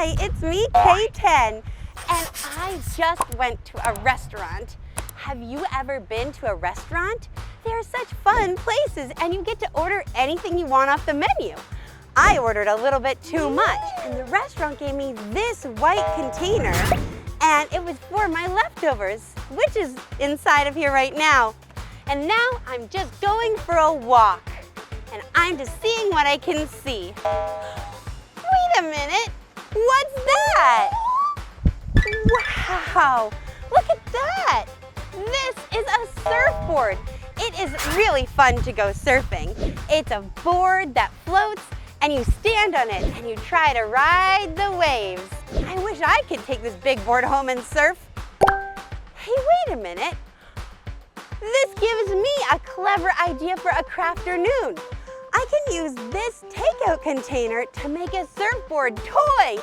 Hi, it's me, K10, and I just went to a restaurant. Have you ever been to a restaurant? They are such fun places, and you get to order anything you want off the menu. I ordered a little bit too much, and the restaurant gave me this white container, and it was for my leftovers, which is inside of here right now. And now I'm just going for a walk, and I'm just seeing what I can see. Wait a minute, what's that? Wow, look at that. This is a surfboard. It is really fun to go surfing. It's a board that floats and you stand on it and you try to ride the waves. I wish I could take this big board home and surf. Hey, wait a minute. This gives me a clever idea for a crafternoon. I can use this takeout container to make a surfboard toy.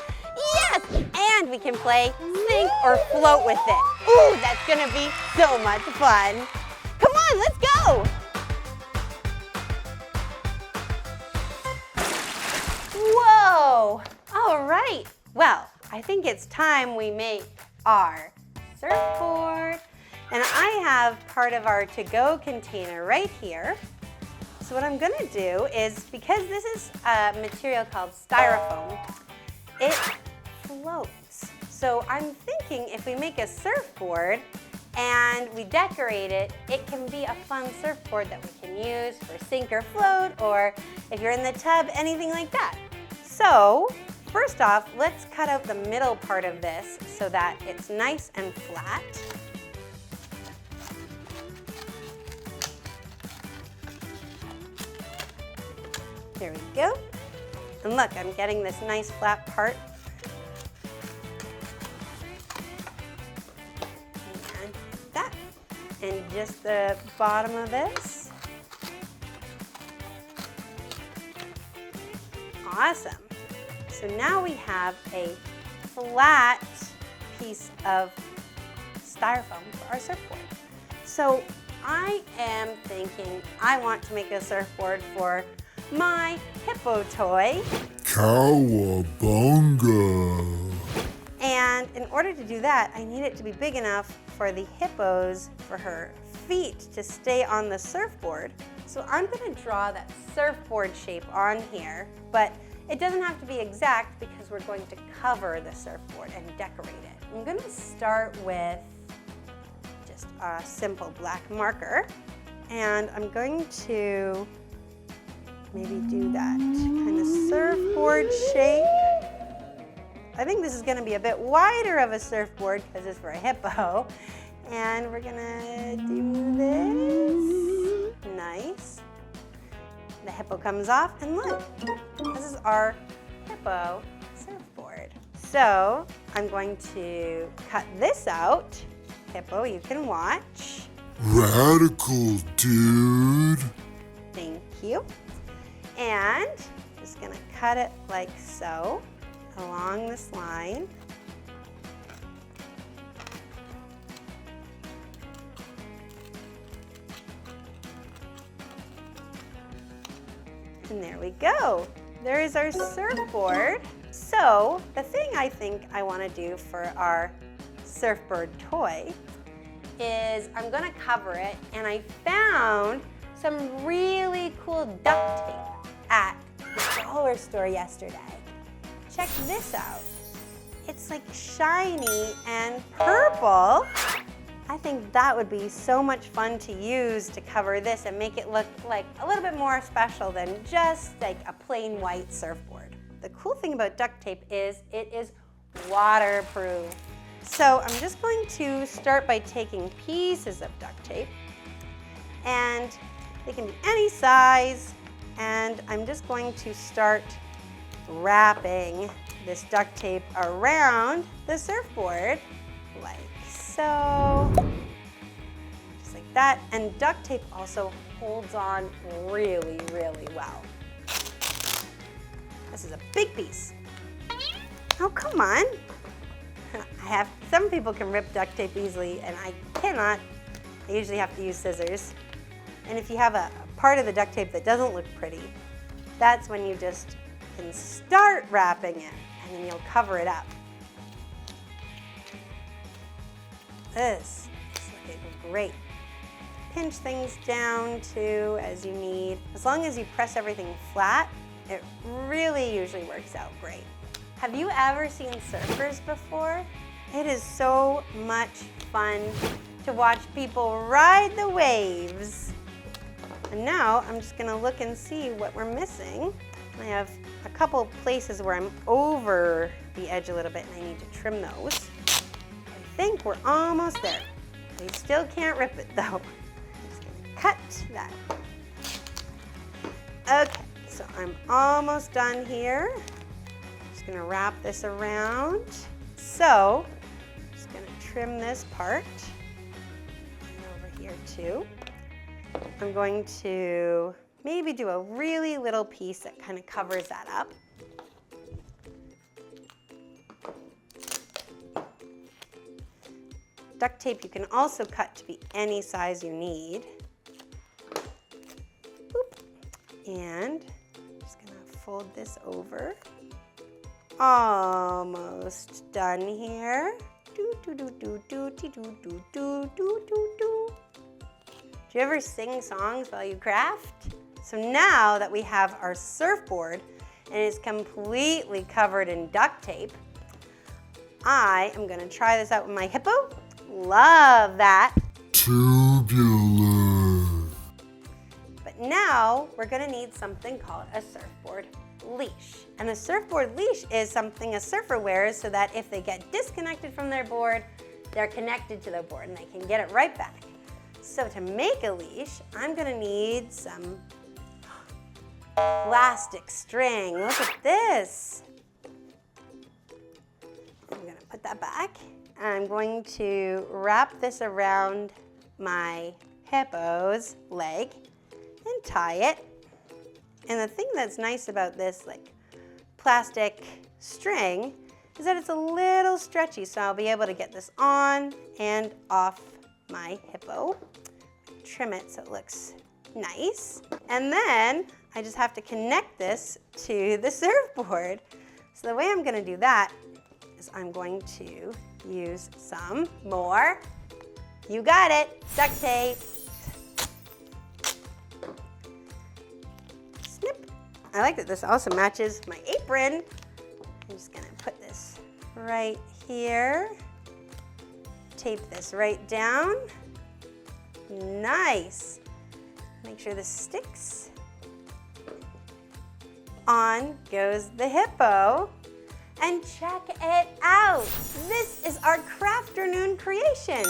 Yes, and we can play sink or float with it. Ooh, that's gonna be so much fun. Come on, let's go. Whoa, all right. Well, I think it's time we make our surfboard. And I have part of our to-go container right here. So what I'm gonna do is, because this is a material called styrofoam, it floats. So I'm thinking if we make a surfboard and we decorate it, it can be a fun surfboard that we can use for sink or float, or if you're in the tub, anything like that. So first off, let's cut out the middle part of this so that it's nice and flat. There we go. And look, I'm getting this nice flat part. And that. And just the bottom of this. Awesome. So now we have a flat piece of styrofoam for our surfboard. So I am thinking I want to make a surfboard for my hippo toy. Cowabunga! And in order to do that, I need it to be big enough for the hippos, for her feet to stay on the surfboard. So I'm gonna draw that surfboard shape on here, but it doesn't have to be exact because we're going to cover the surfboard and decorate it. I'm gonna start with just a simple black marker, and I'm going to maybe do that kind of surfboard shape. I think this is gonna be a bit wider of a surfboard because it's for a hippo. And we're gonna do this. Nice. The hippo comes off, and look, this is our hippo surfboard. So I'm going to cut this out. Hippo, you can watch. Radical, dude. Thank you. And just gonna cut it like so, along this line. And there we go. There is our surfboard. So the thing I think I wanna do for our surfboard toy is I'm gonna cover it, and I found some really cool duct tape at the dollar store yesterday. Check this out. It's like shiny and purple. I think that would be so much fun to use to cover this and make it look like a little bit more special than just like a plain white surfboard. The cool thing about duct tape is it is waterproof. So I'm just going to start by taking pieces of duct tape, and they can be any size, and I'm just going to start wrapping this duct tape around the surfboard like so. Just like that. And duct tape also holds on really, really well. This is a big piece. Oh, come on. Some people can rip duct tape easily, and I cannot. I usually have to use scissors. And if you have a part of the duct tape that doesn't look pretty, that's when you just can start wrapping it and then you'll cover it up. This is looking great. Pinch things down too as you need. As long as you press everything flat, it really usually works out great. Have you ever seen surfers before? It is so much fun to watch people ride the waves. And now I'm just gonna look and see what we're missing. I have a couple places where I'm over the edge a little bit and I need to trim those. I think we're almost there. We still can't rip it though. I'm just gonna cut that. Okay, so I'm almost done here. Just gonna wrap this around. So, just gonna trim this part. And over here too. I'm going to maybe do a really little piece that kind of covers that up. Duct tape you can also cut to be any size you need. Boop. And I'm just gonna fold this over. Almost done here. Do do do do do do do do do do do do. Do you ever sing songs while you craft? So now that we have our surfboard and it's completely covered in duct tape, I am gonna try this out with my hippo. Love that. Tubular. But now we're gonna need something called a surfboard leash. And a surfboard leash is something a surfer wears so that if they get disconnected from their board, they're connected to their board and they can get it right back. So to make a leash, I'm gonna need some plastic string. Look at this. I'm gonna put that back. I'm going to wrap this around my hippo's leg and tie it. And the thing that's nice about this plastic string is that it's a little stretchy, so I'll be able to get this on and off my hippo. Trim it so it looks nice. And then I just have to connect this to the surfboard. So the way I'm gonna do that is I'm going to use some more, you got it, duct tape. Snip. I like that this also matches my apron. I'm just gonna put this right here. Tape this right down. Nice. Make sure this sticks. On goes the hippo. And check it out. This is our Crafternoon creation.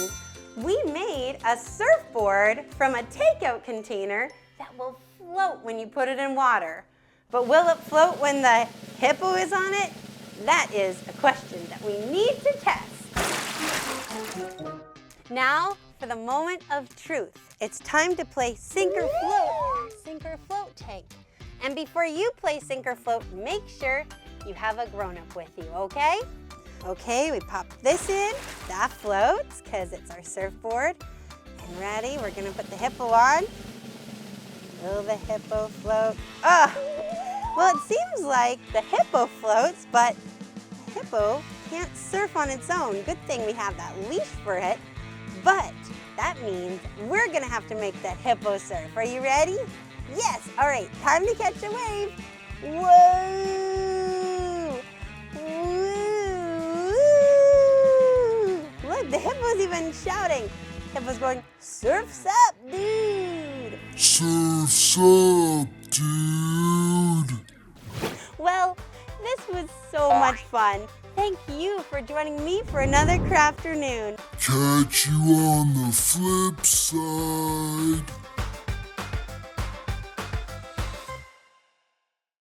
We made a surfboard from a takeout container that will float when you put it in water. But will it float when the hippo is on it? That is a question that we need to test. Now for the moment of truth. It's time to play sink or float tank. And before you play sink or float, make sure you have a grown-up with you, okay? Okay, we pop this in. That floats because it's our surfboard. And ready, we're gonna put the hippo on. Will the hippo float? Oh, well, it seems like the hippo floats, but the hippo can't surf on its own. Good thing we have that leash for it. But that means we're gonna have to make that hippo surf. Are you ready? Yes, all right, time to catch a wave. Whoa! Look, the hippo's even shouting. The hippo's going, surf's up, dude. Surf's up, dude. Well, this was so much fun. Thank you for joining me for another Crafternoon. Catch you on the flip side.